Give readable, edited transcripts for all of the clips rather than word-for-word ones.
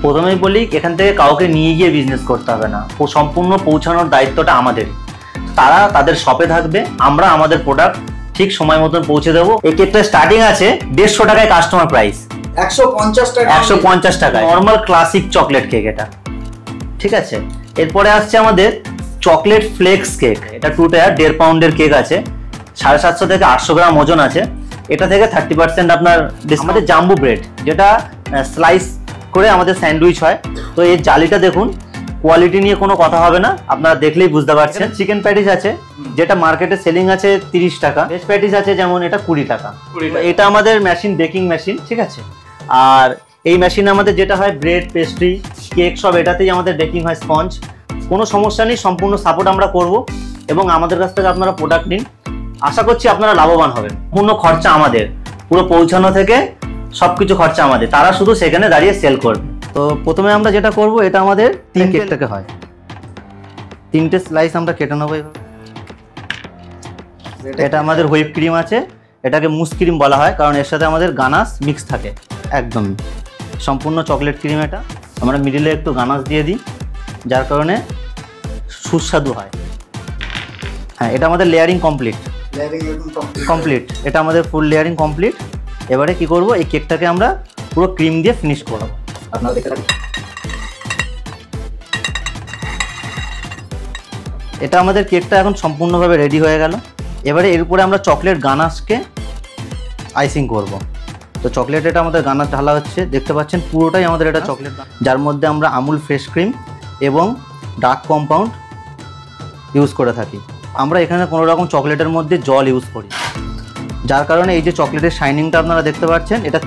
প্রথমেই বলি এখান থেকে কাউকে নিয়ে গিয়ে বিজনেস করতে হবে না, সম্পূর্ণ পৌঁছানোর দায়িত্বটা আমাদেরই। তারা তাদের শপে থাকবে, আমরা আমাদের প্রোডাক্ট ঠিক সময় মতন পৌঁছে দেবো। এই কেকটা স্টার্টিং আছে 150 টাকায় কাস্টমার প্রাইস, 150 টাকায় নর্মাল ক্লাসিক চকলেট কেক এটা, ঠিক আছে। এরপরে আসছে আমাদের চকলেট ফ্লেক্স কেক, এটা 2 টায়ার 1.5 পাউন্ডের কেক আছে, 750 থেকে 800 গ্রাম ওজন আছে। এটা থেকে 30% আপনার আমাদের জাম্বু ব্রেড, যেটা স্লাইস করে আমাদের স্যান্ডউইচ হয়। তো এই জালিটা দেখুন, কোয়ালিটি নিয়ে কোনো কথা হবে না, আপনারা দেখলেই বুঝতে পারছেন। চিকেন প্যাটিস আছে, যেটা মার্কেটে সেলিং আছে 30 টাকা। ভেজ প্যাটিস আছে যেমন, এটা 20 টাকা। এটা আমাদের মেশিন, বেকিং মেশিন, ঠিক আছে। আর এই মেশিনে আমাদের যেটা হয় ব্রেড, পেস্ট্রি, কেক সব এটাতেই আমাদের বেকিং হয়, স্পঞ্জ। কোনো সমস্যা নেই, সম্পূর্ণ সাপোর্ট আমরা করব এবং আমাদের কাছ থেকে আপনারা প্রোডাক্ট নিন, আশা করছি আপনারা লাভবান হবেন। পূর্ণ খরচা আমাদের, পুরো পৌঁছানো থেকে সবকিছু খরচা আমাদের, তারা শুধু সেখানে দাঁড়িয়ে সেল করবে। তো প্রথমে আমরা যেটা করব, এটা আমাদের 3 কেকটাকে হয় 3টে স্লাইস আমরা কেটে নেবো এইভাবে। এটা আমাদের হুইপ ক্রিম আছে, এটাকে মুস ক্রিম বলা হয় কারণ এর সাথে আমাদের গানাশ মিক্স থাকে, একদম সম্পূর্ণ চকলেট ক্রিম। এটা আমরা মিডিলে একটু গানাশ দিয়ে দিই, যার কারণে সুস্বাদু হয়। হ্যাঁ, এটা আমাদের লেয়ারিং কমপ্লিট, এটা আমাদের ফুল লেয়ারিং কমপ্লিট। এবারে কি করব, এই কেকটাকে আমরা পুরো ক্রিম দিয়ে ফিনিশ করব। আপনারা দেখতে থাকুন। এটা আমাদের কেকটা এখন সম্পূর্ণভাবে রেডি হয়ে গেল। এবারে এর উপরে আমরা চকলেট গানাশকে আইসিং করব। তো চকলেট, এটা আমাদের গানাশ ঢালা হচ্ছে, দেখতে পাচ্ছেন পুরোটাই আমাদের এটা চকলেট, যার মধ্যে আমরা আমুল ফ্রেশ ক্রিম এবং ডার্ক কম্পাউন্ড ইউজ করে থাকি। আমরা এখানে কোনো রকম চকলেটের মধ্যে জল ইউজ করি, যার কারণে এই যে চকলেটের শাইনিংটা আপনারা দেখতে পাচ্ছেন, এটা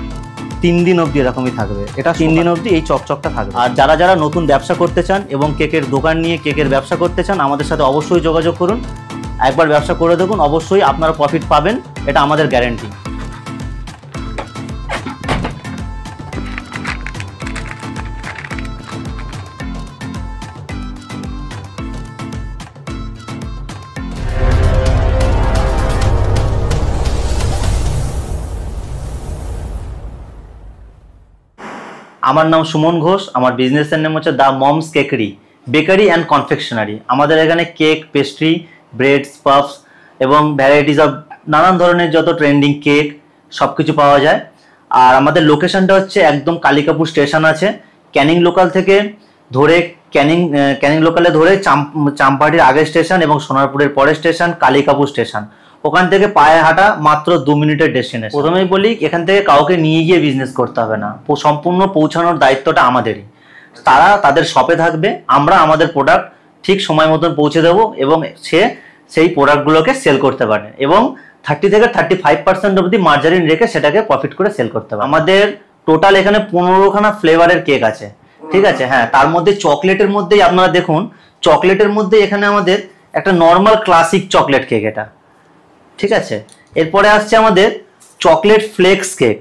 3 দিন অবধি এরকমই থাকবে। এটা 3 দিন অবধি এই চকচকটা থাকবে। আর যারা নতুন ব্যবসা করতে চান এবং কেকের দোকান নিয়ে কেকের ব্যবসা করতে চান, আমাদের সাথে অবশ্যই যোগাযোগ করুন। একবার ব্যবসা করে দেখুন, অবশ্যই আপনারা প্রফিট পাবেন, এটা আমাদের গ্যারান্টি। আমার নাম সুমন ঘোষ, আমার বিজনেসের নাম হচ্ছে the mom's cakery, bakery and confectionery. আমাদের এখানে কেক, পেস্ট্রি, ব্রেডস, পাফস এবং ভ্যারাইটিস অফ নানান ধরনের যত ট্রেন্ডিং কেক সব কিছু পাওয়া যায়। আর আমাদের লোকেশনটা হচ্ছে একদম কালিকাপুর স্টেশন আছে, ক্যানিং লোকাল থেকে ধরে ক্যানিং লোকালে ধরে চাম্পাহাটির আগের স্টেশন এবং সোনারপুরের পরের স্টেশন কালিকাপুর স্টেশন, ওখান থেকে পায়ে হাঁটা মাত্র 2 মিনিটের ডেস্টিনেশন। প্রথমেই বলি এখান থেকে কাউকে নিয়ে গিয়ে বিজনেস করতে হবে না, সম্পূর্ণ পৌঁছানোর দায়িত্বটা আমাদেরই। তারা তাদের শপে থাকবে, আমরা আমাদের প্রোডাক্ট ঠিক সময় মতন পৌঁছে দেবো এবং সেই প্রোডাক্টগুলোকে সেল করতে পারে এবং 30 থেকে 35% অবধি মার্জারিন রেখে সেটাকে প্রফিট করে সেল করতে পারে। আমাদের টোটাল এখানে 15খানা ফ্লেভারের কেক আছে, ঠিক আছে। হ্যাঁ, তার মধ্যে চকলেটের মধ্যেই আপনারা দেখুন, চকলেটের মধ্যে এখানে আমাদের একটা নর্মাল ক্লাসিক চকলেট কেক এটা, ঠিক আছে। এরপরে আসছে আমাদের চকলেট ফ্লেক্স কেক।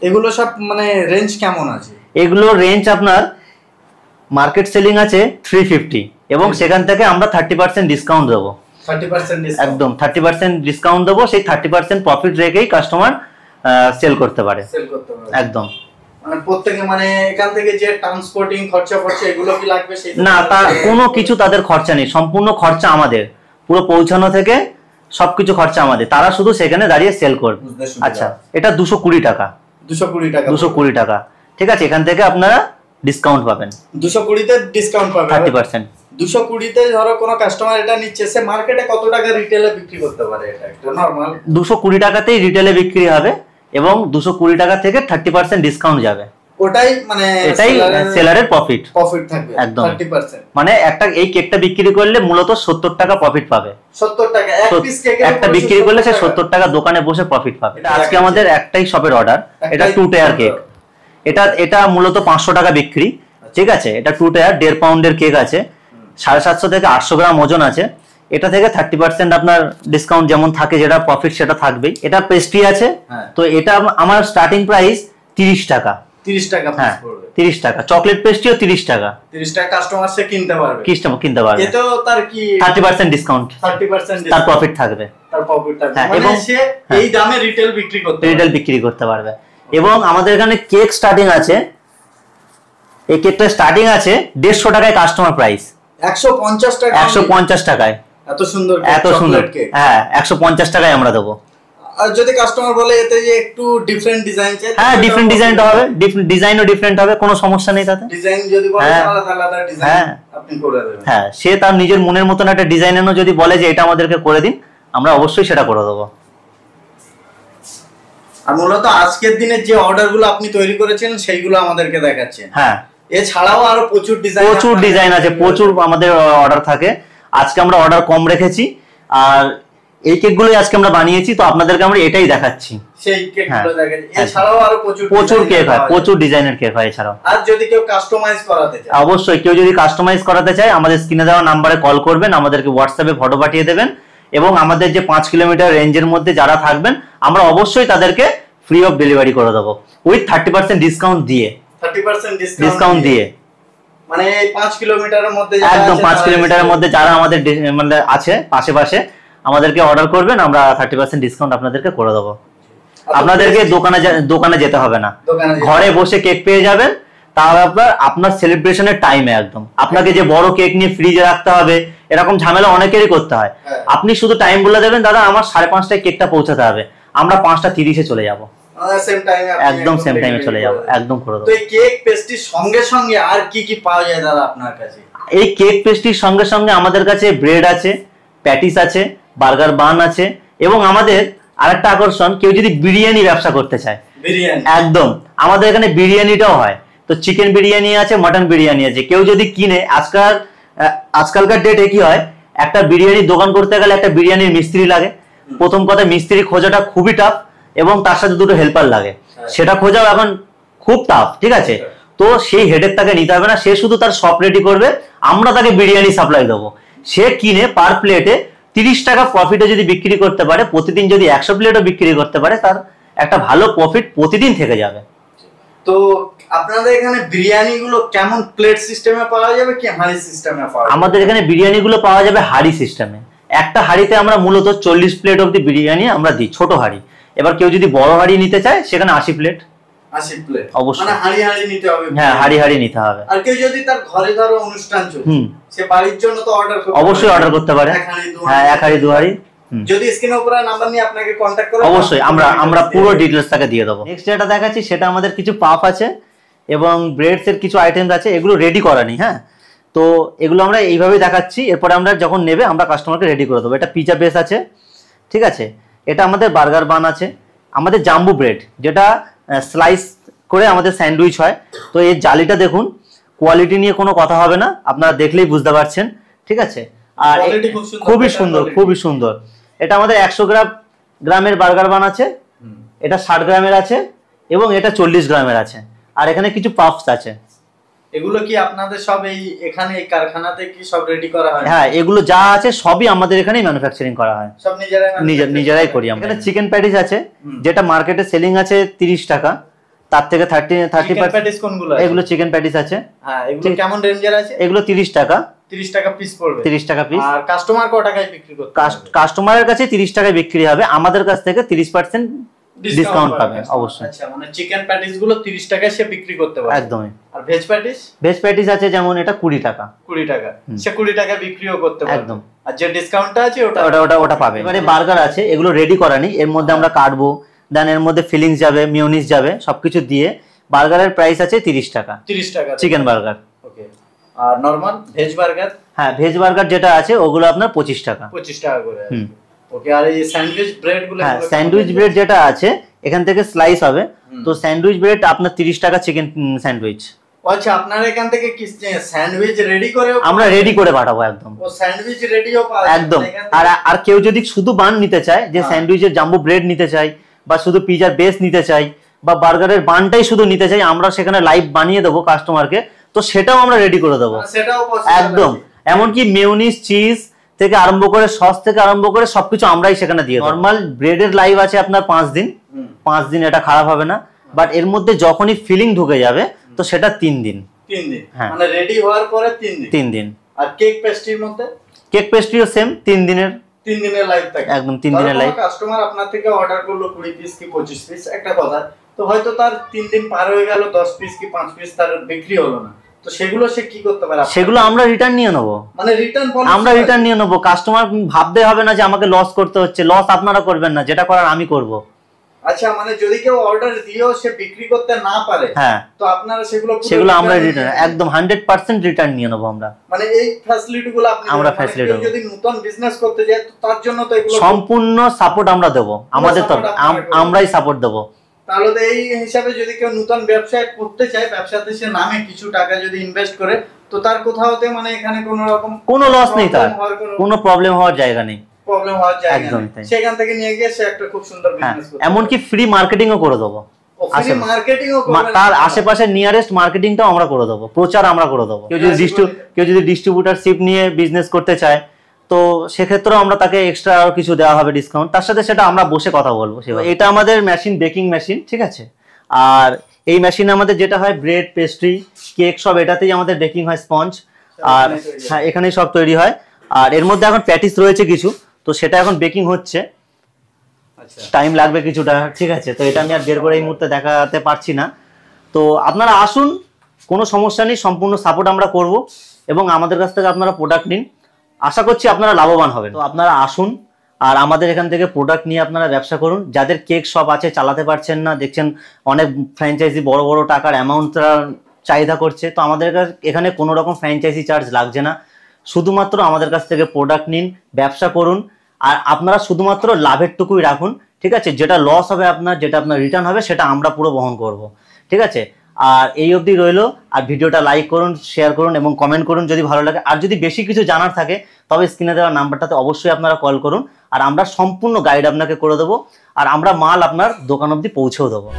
এগুলো সব মানে রেঞ্জ কেমন আছে? এগুলো রেঞ্জ আপনার মার্কেট সেলিং আছে 350 এবং সেখান থেকে আমরা 30% ডিসকাউন্ট দেবো। 30% একদম 30% ডিসকাউন্ট দেবো, সেই 30% প্রফিট রেখেই কাস্টমার সেল করতে পারে, একদম। মানে প্রত্যেকে, মানে এখান থেকে যে ট্রান্সপোর্টিং খরচা এগুলো কি লাগবে? না, তার কোনো কিছু তাদের খরচা নেই, সম্পূর্ণ খরচা আমাদের, পুরো পৌঁছানো থেকে সবকিছু খরচা আমাদের, তারা শুধু সেখানে দাঁড়িয়ে সেল করবে। আচ্ছা, এটা 220 টাকা, 220 টাকা, ঠিক আছে। এখান থেকে আপনারা ডিসকাউন্ট পাবেন, 220 তে ডিসকাউন্ট পাবেন 30%। 220 তে ধরো কোনো কাস্টমার এটা নিচ্ছে, সে মার্কেটে কত টাকা রিটেলে বিক্রি করতে পারে? এটা একটা নরমাল 220 টাকাতেই রিটেলে বিক্রি হবে এবং 220 টাকা থেকে 30% ডিসকাউন্ট যাবে। ওটাই মানে এটাই সেলারের প্রফিট থাকবে একদম 30%। মানে এই কেকটা বিক্রি করলে মূলত 70 টাকা প্রফিট পাবে। 70 টাকা এক পিস কেকের একটা বিক্রি করলে সে 70 টাকা দোকানে বসে প্রফিট পাবে। এটা আজকে আমাদের একটাই শপের অর্ডার, এটা 2 টায়ার কেক। এটা মূলত 500 টাকা বিক্রি, ঠিক আছে। এটা 2 টায়ার 1.5 পাউন্ডের কেক আছে, 750 থেকে 800 গ্রাম ওজন আছে। এটা থেকে 30% আপনার ডিসকাউন্ট যেমন থাকে, যেটা প্রফিট সেটা থাকবেই। এটা পেস্ট্রি আছে, তো এটা আমার স্টার্টিং প্রাইস 30 টাকা। 30 টাকা হ্যাঁ, 30 টাকা। চকলেট পেস্ট্রিও 30 টাকা। 30 টাকা কাস্টমার সে কিনতে পারবে। এতেও তার কি 30% ডিসকাউন্ট, 30% তার প্রফিট থাকবে। মানে সে এই দামে রিটেল বিক্রি করতে পারবে এবং আমাদের এখানে কেক স্টার্টিং আছে এই কেকটা স্টার্টিং আছে 150 টাকায় কাস্টমার প্রাইস। 150 টাকা? 150 টাকায়। এত সুন্দর, এত সুন্দর কেক। হ্যাঁ 150 টাকায় আমরা দেবো। আর যদি কাস্টমার বলে এতে যে একটু ডিফারেন্ট ডিজাইন চাই, হ্যাঁ ডিফারেন্ট ডিজাইনটা হবে, ডিজাইনও ডিফারেন্ট হবে, কোনো সমস্যা নেই তাতে। ডিজাইন যদি বলে আলাদা আলাদা ডিজাইন আপনি করে দেবেন। হ্যাঁ সে তার নিজের মনের মতন একটা ডিজাইন এনে যদি বলে যে এটা আমাদেরকে করে দিন, আমরা অবশ্যই সেটা করে দেবো। আর মূলত আজকের দিনের যে অর্ডারগুলো আপনি তৈরি করেছেন সেইগুলো আমাদেরকে দেখাচ্ছেন। হ্যাঁ এছাড়াও আরো প্রচুর ডিজাইন আছে, প্রচুর আমাদের অর্ডার থাকে। আজকে আমরা অর্ডার কম রেখেছি, আর এই কেকগুলোই আজকে আমরা বানিয়েছি, তো আপনাদেরকে আমরা এটাই দেখাচ্ছি। সেই কেকগুলো দেখাচ্ছি। এছাড়াও আরো প্রচুর কেক হয়, প্রচুর ডিজাইনের কেক হয় এছাড়াও। আর যদি কেউ কাস্টমাইজ করাতে চায়, অবশ্যই কেউ যদি কাস্টমাইজ করাতে চায় আমাদের স্ক্রিনে দেওয়া নাম্বারে কল করবেন, আমাদেরকে হোয়াটসঅ্যাপে ফটো পাঠিয়ে দেবেন, এবং আমাদের যে 5 কিলোমিটার রেঞ্জের মধ্যে যারা থাকবেন আমরা অবশ্যই তাদেরকে ফ্রি অফ ডেলিভারি করে দেবো, উইথ 30% ডিসকাউন্ট দিয়ে। 30% ডিসকাউন্ট দিয়ে মানে 5 কিলোমিটারের মধ্যে, একদম 5 কিলোমিটারের মধ্যে যারা আমাদের মানে আছে পাশে আমাদেরকে অর্ডার করবেন, আমরা 30% ডিসকাউন্ট আপনাদেরকে করে দেবো। আপনাদেরকে দোকানে যেতে হবে না, ঘরে বসে কেক পেয়ে যাবেন। তাও আপনার সেলিব্রেশনের টাইমে একদম আপনাকে যে বড় কেক নিয়ে ফ্রিজে রাখতে হবে এরকম ঝামেলা অনেকেরই করতে হয়। আপনি শুধু টাইম বলে দেবেন, দাদা আমার 5:30টায় কেকটা পৌঁছাতে হবে, আমরা 5:30-এ চলে যাবো, একদম সেম টাইমে চলে যাবো, একদম করে দেবো। তো এই কেক পেস্ট্রির সঙ্গে সঙ্গে আর কি কি পাওয়া যায় দাদা আপনার কাছে? এই কেক পেস্ট্রির সঙ্গে সঙ্গে আমাদের কাছে ব্রেড আছে, প্যাটিস আছে, বার্গার বান আছে, এবং আমাদের আরেকটা আকর্ষণ, কেউ যদি বিরিয়ানি ব্যবসা করতে চায়, বিরিয়ানি একদম আমাদের এখানে বিরিয়ানিটাও হয়। তো চিকেন বিরিয়ানি আছে, মটন বিরিয়ানি আছে। কেউ যদি কিনে, আজকালকার ডেটে কি হয়, একটা বিরিয়ানির দোকান করতে গেলে একটা বিরিয়ানির মিস্ত্রি লাগে। প্রথম কথা মিস্ত্রি খোঁজাটা খুবই টাফ, এবং তার সাথে দুটো হেল্পার লাগে, সেটা খোঁজাও এখন খুব টাফ, ঠিক আছে? তো সেই হেডেক তাকে নিতে হবে না, সে শুধু তার শপ রেডি করবে, আমরা তাকে বিরিয়ানি সাপ্লাই দেবো। সে কিনে পার প্লেটে 30 টাকা প্রফিটে যদি বিক্রি করতে পারে, প্রতিদিন যদি 100 প্লেটও বিক্রি করতে পারে, তার একটা ভালো প্রফিট প্রতিদিন থেকে যাবে। তো আপনাদের এখানে বিরিয়ানি গুলো কেমন প্লেট সিস্টেমে পাওয়া যাবে কি হাঁড়ি সিস্টেমে পাওয়া যাবে? আমাদের এখানে বিরিয়ানি গুলো পাওয়া যাবে হাঁড়ি সিস্টেমে। একটা হাঁড়িতে আমরা মূলত 40 প্লেট অবধি বিরিয়ানি আমরা দিই, ছোট হাঁড়ি। এবার কেউ যদি বড় হাঁড়ি নিতে চায় সেখানে 80 প্লেট। 80 প্লেট অবশ্যই, মানে হাঁড়ি নিতে হবে। হ্যাঁ হাঁড়ি নিতে হবে। আর কেউ যদি তার ঘরে ধরো অনুষ্ঠান চলছে, সে বাড়ির জন্য তো অর্ডার করতে অবশ্যই অর্ডার করতে পারে। হ্যাঁ 1 হাঁড়ি 2 হাঁড়ি। যদি স্ক্রিনের উপরে নাম্বার নিয়ে আপনাকে কন্টাক্ট করে, অবশ্যই আমরা পুরো ডিটেইলস তাকে দিয়ে দেবো। নেক্সট যেটা দেখাচ্ছি সেটা আমাদের কিছু পাফ আছে এবং ব্রেডস এর কিছু আইটেমস আছে, এগুলো রেডি করা নেই। হ্যাঁ, তো এগুলো আমরা এইভাবেই দেখাচ্ছি, এরপরে আমরা যখন নেবে আমরা কাস্টমারকে রেডি করে দেবো। এটা পিজা বেস আছে, ঠিক আছে? এটা আমাদের বার্গার বান আছে, আমাদের জাম্বু ব্রেড যেটা স্লাইস করে আমাদের স্যান্ডউইচ হয়। তো এই জালিটা দেখুন, কোয়ালিটি নিয়ে কোনো কথা হবে না, আপনারা দেখলেই বুঝতে পারছেন, ঠিক আছে? আর খুবই সুন্দর। এটা আমাদের 100 গ্রামের বার্গার বান আছে, এটা 60 গ্রামের আছে, এবং এটা 40 গ্রামের আছে। আর এখানে কিছু পাফস আছে। এগুলো কি আপনাদের সব এখানে এই কারখানাতে কি সব রেডি করা হয়? হ্যাঁ, এগুলো যা আছে সবই আমাদের এখানেই ম্যানুফ্যাকচারিং করা হয়, সব নিজেরাই করি আমরা। এখানে চিকেন প্যাটিস আছে, যেটা মার্কেটে সেলিং আছে 30 টাকা, তার থেকে 30% প্যাটিস কোনগুলো? এগুলো চিকেন প্যাটিস আছে। হ্যাঁ, এগুলো কেমন রেঞ্জের আছে? এগুলো 30 টাকা। 30 টাকা পিস পড়বে। 30 টাকা পিস। আর কাস্টমার কত টাকায় বিক্রি করতে? কাস্টমারের কাছে 30 টাকায় বিক্রি হবে, আমাদের কাছ থেকে 30% ডিসকাউন্ট পাবে অবশ্যই। আচ্ছা, মানে চিকেন প্যাটিস গুলো 30 টাকায় সে বিক্রি করতে পারে একদমই। আর ভেজ প্যাটিস আছে যেমন এটা 20 টাকা। 20 টাকা সে 20 টাকা বিক্রিও করতে পারে একদম। আর যে ডিসকাউন্টটা আছে ওটা পাবে। এবারে বার্গার আছে, এগুলো রেডি করা নেই, এর মধ্যে আমরা কাটবো, দেন এর মধ্যে ফিলিংস যাবে, মিওনিজ যাবে, সবকিছু দিয়ে বার্গারের প্রাইস আছে 30 টাকা। 30 টাকা চিকেন বার্গার। ওকে। আর নরমাল ভেজ বার্গার? হ্যাঁ, ভেজ বার্গার যেটা আছে ওগুলো আপনার 25 টাকা। 25 টাকা করে। ওকে। আর এই স্যান্ডউইচ ব্রেড গুলো? হ্যাঁ, স্যান্ডউইচ ব্রেড যেটা আছে এখান থেকে স্লাইস হবে, তো স্যান্ডউইচ ব্রেড আপনার 30 টাকা চিকেন স্যান্ডউইচ। আচ্ছা, আপনারা এখান থেকে কি স্যান্ডউইচ রেডি করে? আমরা রেডি করে পাঠাবো একদম। ও স্যান্ডউইচ রেডিও পাওয়া একদম। আর কেউ যদি শুধু বান নিতে চায়, যে স্যান্ডউইচের জাম্বো ব্রেড নিতে চাই, বা শুধু পিজার বেস নিতে চাই, বা বার্গারের বানটাই শুধু নিতে চাই, আমরা সেখানে লাইভ বানিয়ে দেবো কাস্টমারকে, তো সেটাও আমরা রেডি করে দেবো। সেটাও পসিবল একদম। এমনকি মেয়োনিজ, চিজ থেকে আরম্ভ করে, সস থেকে আরম্ভ করে সবকিছু আমরাই সেখানে দিয়ে দেবো। নরমাল ব্রেডের লাইভ আছে আপনার 5 দিন, 5 দিন এটা খারাপ হবে না, বাট এর মধ্যে যখনই ফিলিং ঢুকে যাবে তো সেটা 3 দিন। 3 দিন মানে রেডি হওয়ার পরে 3 দিন। আর কেক পেস্ট্রির মধ্যে? কেক পেস্ট্রিও সেম 3 দিনের লাইভ থাকে। একদম 3 দিনের লাইভ। কাস্টমার আপনার থেকে অর্ডার করলো 20 পিস কি 25 পিস, একটা কথা তো হয়তো তার 3 দিন পার হয়ে গেল, 10 পিস কি 5 পিস তার বিক্রি হলো না, তো সেগুলো সে কি করতে পারে? সেগুলো আমরা রিটার্ন নিয়ে নেব, মানে রিটার্ন পলিসি আমরা রিটার্ন নিয়ে নেব। কাস্টমার ভাবতে হবে না যে আমাকে লস করতে হচ্ছে, লস আপনারা করবেন না, যেটা করার আমি করব। আচ্ছা, মানে যদি কেউ অর্ডার দিয়েও সে বিক্রি করতে না পারে, হ্যাঁ, তো আপনারা সেগুলো আমরা রিটার্ন একদম 100% রিটার্ন নিয়ে নেব আমরা। মানে এই ফ্যাসিলিটিগুলো আমরা ফ্যাসিলিটি যদি নতুন বিজনেস করতে যায় তো তার জন্য তো এগুলো সম্পূর্ণ সাপোর্ট আমরা দেব, আমাদের তো আমরাই সাপোর্ট দেব। তাহলে তো এই হিসাবে যদি কেউ নতুন ব্যবসা করতে চায়, ব্যবসাতে সে নামে কিছু টাকা যদি ইনভেস্ট করে, তো তার কোথাওতে মানে এখানে কোনো রকম কোনো লস নেই, তার কোনো প্রবলেম হওয়ার জায়গা নেই, প্রবলেম হওয়ার জায়গা নেই। সেখান থেকে নিয়ে গিয়ে সে একটা খুব সুন্দর বিজনেস করতে, এমনকি ফ্রি মার্কেটিংও করে দেবো, তার আশেপাশে নিয়ারেস্ট মার্কেটিংটাও আমরা করে দেবো, প্রচার আমরা করে দেবো। কেউ যদি ডিস্ট্রিবিউটারশিপ নিয়ে বিজনেস করতে চায় তো সেক্ষেত্রেও আমরা তাকে এক্সট্রা আরো কিছু দেওয়া হবে ডিসকাউন্ট, তার সাথে সেটা আমরা বসে কথা বলবো। এটা আমাদের মেশিন, বেকিং মেশিন, ঠিক আছে। আর এই মেশিনে আমাদের যেটা হয় ব্রেড, পেস্ট্রি, কেক সব এটাতেই আমাদের বেকিং হয়, স্পঞ্জ, আর হ্যাঁ এখানেই সব তৈরি হয়। আর এর মধ্যে এখন প্যাটিস রয়েছে কিছু, তো সেটা এখন বেকিং হচ্ছে, টাইম লাগবে কিছুটা, ঠিক আছে। তো এটা আমি আর বের করে এই মুহূর্তে দেখাতে পারছি না। তো আপনারা আসুন, কোনো সমস্যা নেই, সম্পূর্ণ সাপোর্ট আমরা করব এবং আমাদের কাছ থেকে আপনারা প্রোডাক্ট নিন, আশা করছি আপনারা লাভবান হবেন। তো আপনারা আসুন আর আমাদের এখান থেকে প্রোডাক্ট নিয়ে আপনারা ব্যবসা করুন। যাদের কেক শপ আছে, চালাতে পারছেন না, দেখছেন অনেক ফ্র্যাঞ্চাইজি বড় বড় টাকার অ্যামাউন্টটা চাহিদা করছে, তো আমাদের এখানে কোনো রকম ফ্র্যাঞ্চাইজি চার্জ লাগছে না, শুধুমাত্র আমাদের কাছ থেকে প্রোডাক্ট নিন, ব্যবসা করুন। আর আপনারা শুধুমাত্র লাভের টুকুই রাখুন, ঠিক আছে। যেটা লস হবে আপনার, যেটা আপনার রিটার্ন হবে, সেটা আমরা পুরো বহন করব, ঠিক আছে। আর এই অবধি রইলো। আর ভিডিওটা লাইক করুন, শেয়ার করুন এবং কমেন্ট করুন যদি ভালো লাগে। আর যদি বেশি কিছু জানার থাকে তবে স্ক্রিনে দেওয়া নাম্বারটাতে অবশ্যই আপনারা কল করুন, আর আমরা সম্পূর্ণ গাইড আপনাকে করে দেবো, আর আমরা মাল আপনার দোকান অবধি পৌঁছেও দেবো।